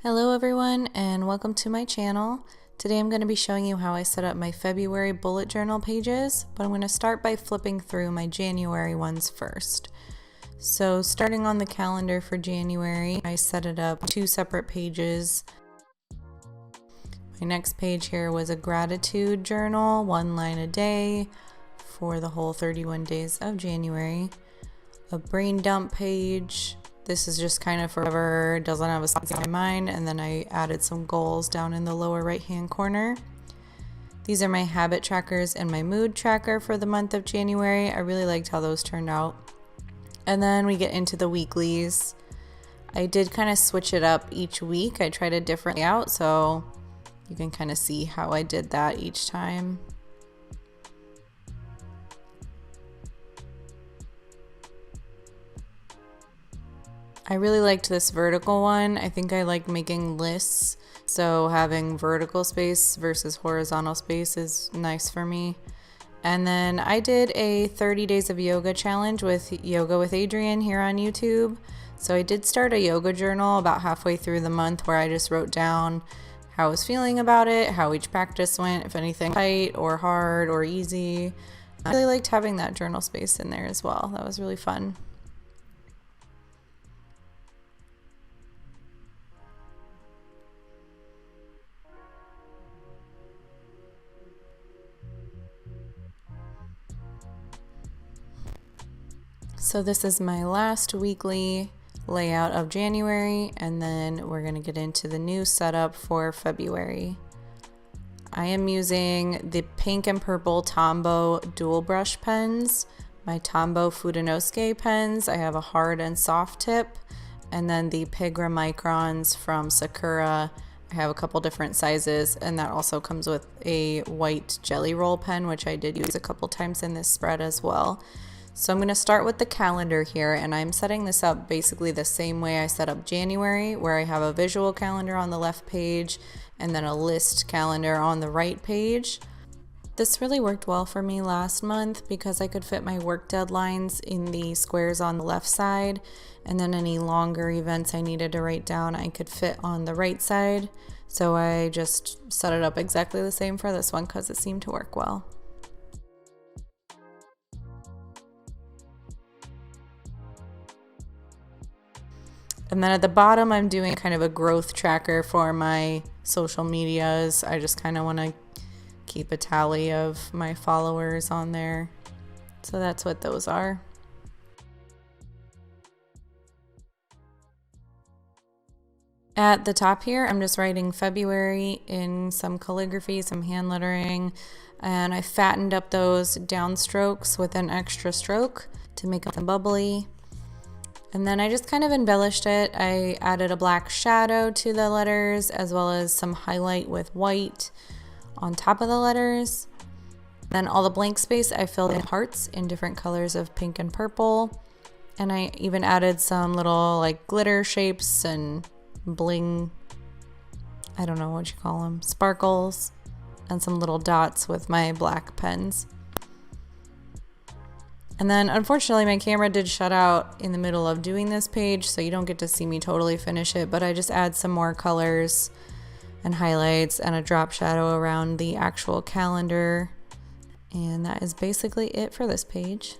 Hello everyone and welcome to my channel. Today I'm going to be showing you how I set up my February bullet journal pages, but I'm going to start by flipping through my January ones first. So starting on the calendar for January, I set it up 2 separate pages. My next page here was a gratitude journal, 1 line a day for the whole 31 days of January. A brain dump page. This is just kind of for whoever doesn't have a spot in my mind, and then I added some goals down in the lower right hand corner. These are my habit trackers and my mood tracker for the month of January. I really liked how those turned out. And then we get into the weeklies. I did kind of switch it up each week. I tried a different layout, so you can kind of see how I did that each time. I really liked this vertical one. I think I like making lists, so having vertical space versus horizontal space is nice for me. And then I did a 30 days of yoga challenge with Yoga with Adrienne here on YouTube. So I did start a yoga journal about halfway through the month where I just wrote down how I was feeling about it, how each practice went, if anything tight or hard or easy. I really liked having that journal space in there as well. That was really fun. So this is my last weekly layout of January, and then we're going to get into the new setup for February. I am using the pink and purple Tombow dual brush pens, my Tombow Fudenosuke pens. I have a hard and soft tip, and then the Pigma Microns from Sakura. I have a couple different sizes, and that also comes with a white jelly roll pen, which I did use a couple times in this spread as well. So I'm going to start with the calendar here, and I'm setting this up basically the same way I set up January, where I have a visual calendar on the left page and then a list calendar on the right page. This really worked well for me last month because I could fit my work deadlines in the squares on the left side, and then any longer events I needed to write down I could fit on the right side. So I just set it up exactly the same for this one because it seemed to work well. And then at the bottom, I'm doing kind of a growth tracker for my social medias. I just kind of want to keep a tally of my followers on there. So that's what those are. At the top here, I'm just writing February in some calligraphy, some hand lettering, and I fattened up those downstrokes with an extra stroke to make them bubbly. And then I just kind of embellished it. I added a black shadow to the letters as well as some highlight with white on top of the letters. Then all the blank space I filled in hearts in different colors of pink and purple. And I even added some little like glitter shapes and bling, I don't know what you call them, sparkles, and some little dots with my black pens. And then unfortunately my camera did shut out in the middle of doing this page, so you don't get to see me totally finish it, but I just add some more colors and highlights and a drop shadow around the actual calendar. And that is basically it for this page.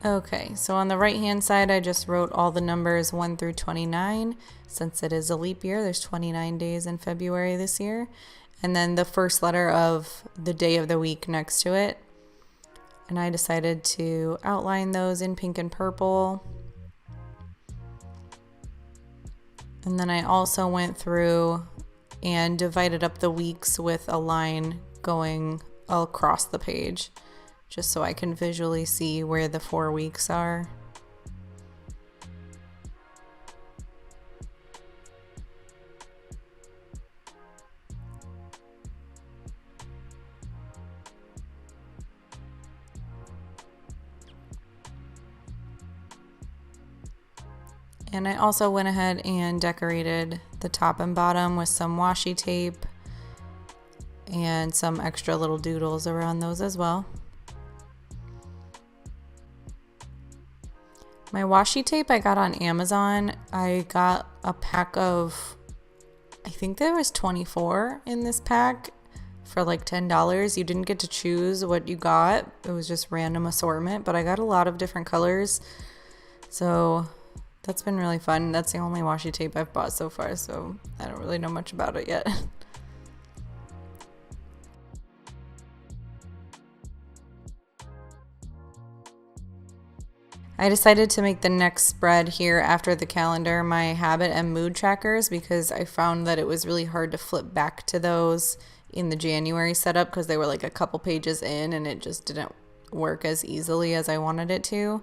Okay, so on the right hand side I just wrote all the numbers 1 through 29. Since it is a leap year, there's 29 days in February this year. And then the first letter of the day of the week next to it. And I decided to outline those in pink and purple. And then I also went through and divided up the weeks with a line going across the page, just so I can visually see where the 4 weeks are. And I also went ahead and decorated the top and bottom with some washi tape and some extra little doodles around those as well. My washi tape I got on Amazon. I got a pack of, I think there was 24 in this pack for like $10. You didn't get to choose what you got. It was just random assortment, but I got a lot of different colors. So that's been really fun. That's the only washi tape I've bought so far, so I don't really know much about it yet. I decided to make the next spread here after the calendar my habit and mood trackers because I found that it was really hard to flip back to those in the January setup because they were like a couple pages in and it just didn't work as easily as I wanted it to.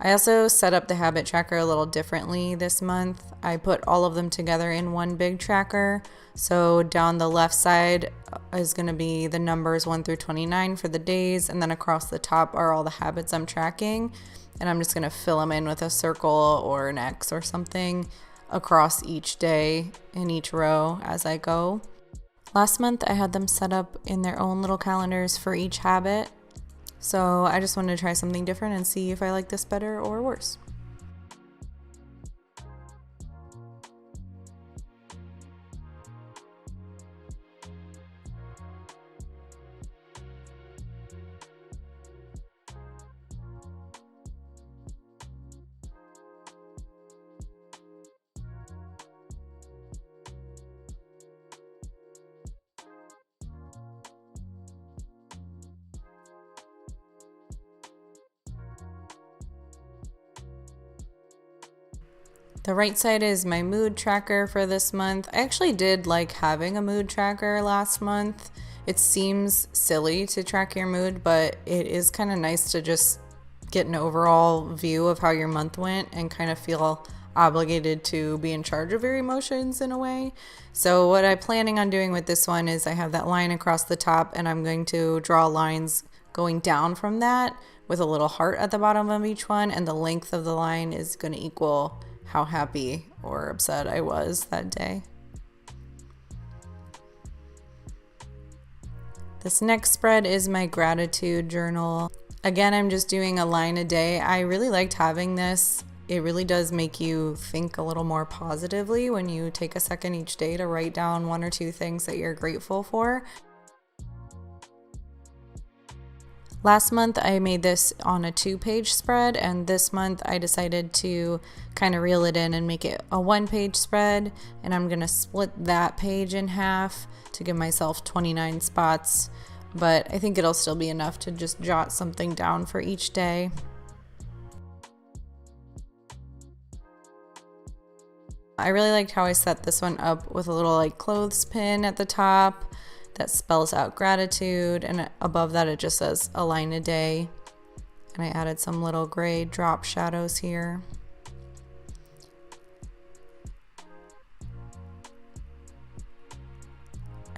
I also set up the habit tracker a little differently this month. I put all of them together in one big tracker. So down the left side is going to be the numbers 1 through 29 for the days, and then across the top are all the habits I'm tracking. And I'm just going to fill them in with a circle or an X or something across each day in each row as I go. Last month I had them set up in their own little calendars for each habit. So I just wanted to try something different and see if I like this better or worse. The right side is my mood tracker for this month. I actually did like having a mood tracker last month. It seems silly to track your mood, but it is kind of nice to just get an overall view of how your month went and kind of feel obligated to be in charge of your emotions in a way. So what I'm planning on doing with this one is I have that line across the top and I'm going to draw lines going down from that with a little heart at the bottom of each one, and the length of the line is going to equal how happy or upset I was that day. This next spread is my gratitude journal. Again, I'm just doing a line a day. I really liked having this. It really does make you think a little more positively when you take a second each day to write down 1 or 2 things that you're grateful for. Last month I made this on a 2-page spread, and this month I decided to kind of reel it in and make it a 1-page spread, and I'm gonna split that page in half to give myself 29 spots, but I think it'll still be enough to just jot something down for each day. I really liked how I set this one up with a little like clothespin at the top that spells out gratitude, and above that it just says a line a day, and I added some little gray drop shadows here.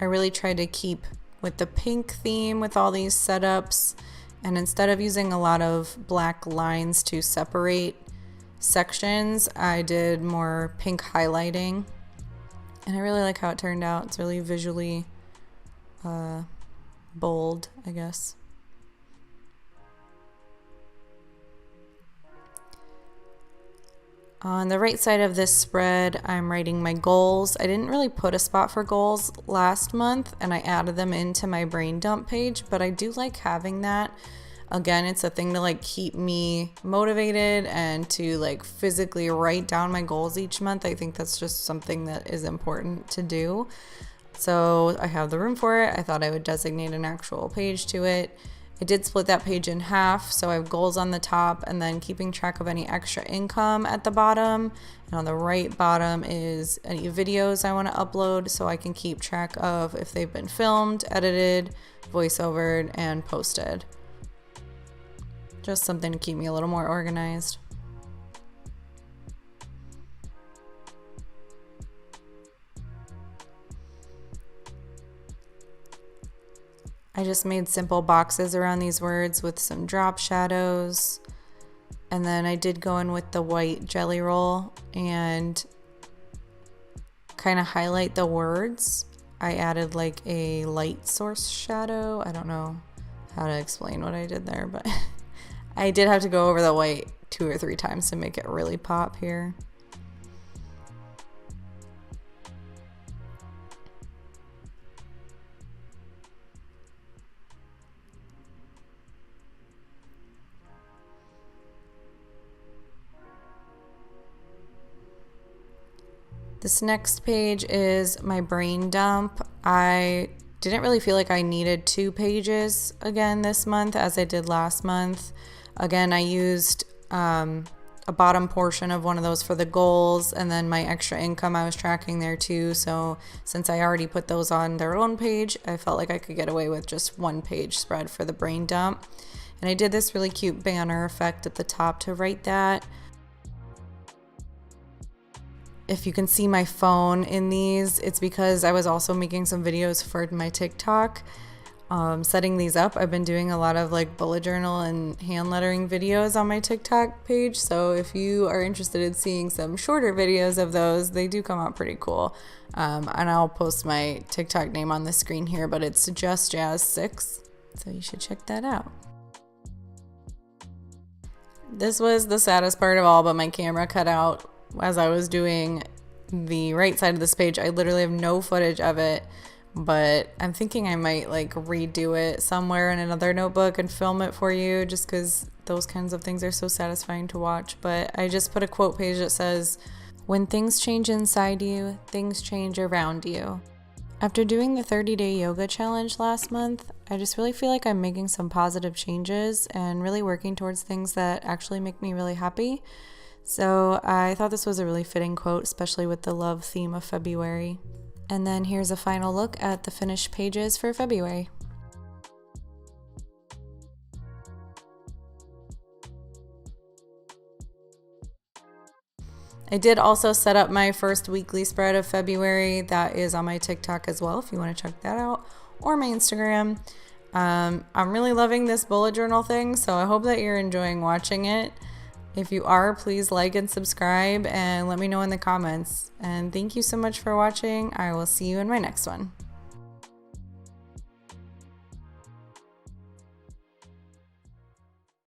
I really tried to keep with the pink theme with all these setups, and instead of using a lot of black lines to separate sections, I did more pink highlighting, and I really like how it turned out. It's really visually bold, I guess. On the right side of this spread, I'm writing my goals. I didn't really put a spot for goals last month, and I added them into my brain dump page, but I do like having that. Again, it's a thing to like keep me motivated and to like physically write down my goals each month. I think that's just something that is important to do. So I have the room for it. I thought I would designate an actual page to it. I did split that page in half, so I have goals on the top and then keeping track of any extra income at the bottom. And on the right bottom is any videos I want to upload, so I can keep track of if they've been filmed, edited, voiceovered, and posted. Just something to keep me a little more organized. I just made simple boxes around these words with some drop shadows. And then I did go in with the white jelly roll and kind of highlight the words. I added like a light source shadow. I don't know how to explain what I did there, but I did have to go over the white 2 or 3 times to make it really pop here. This next page is my brain dump. I didn't really feel like I needed 2 pages again this month as I did last month. Again, I used a bottom portion of one of those for the goals, and then my extra income I was tracking there too. So since I already put those on their own page, I felt like I could get away with just 1 page spread for the brain dump. And I did this really cute banner effect at the top to write that. If you can see my phone in these, it's because I was also making some videos for my TikTok. Setting these up, I've been doing a lot of like bullet journal and hand lettering videos on my TikTok page. So if you are interested in seeing some shorter videos of those, they do come out pretty cool. And I'll post my TikTok name on the screen here, but it's just Jazz6. So you should check that out. This was the saddest part of all, but my camera cut out as I was doing the right side of this page. I literally have no footage of it, but I'm thinking I might like redo it somewhere in another notebook and film it for you, just because those kinds of things are so satisfying to watch. But I just put a quote page that says, "When things change inside you, things change around you." After doing the 30-day yoga challenge last month, I just really feel like I'm making some positive changes and really working towards things that actually make me really happy. So I thought this was a really fitting quote, especially with the love theme of February. And then here's a final look at the finished pages for February. I did also set up my first weekly spread of February. That is on my TikTok as well if you want to check that out, or my Instagram. I'm really loving this bullet journal thing, so I hope that you're enjoying watching it. If you are, please like and subscribe and let me know in the comments. And thank you so much for watching. I will see you in my next one.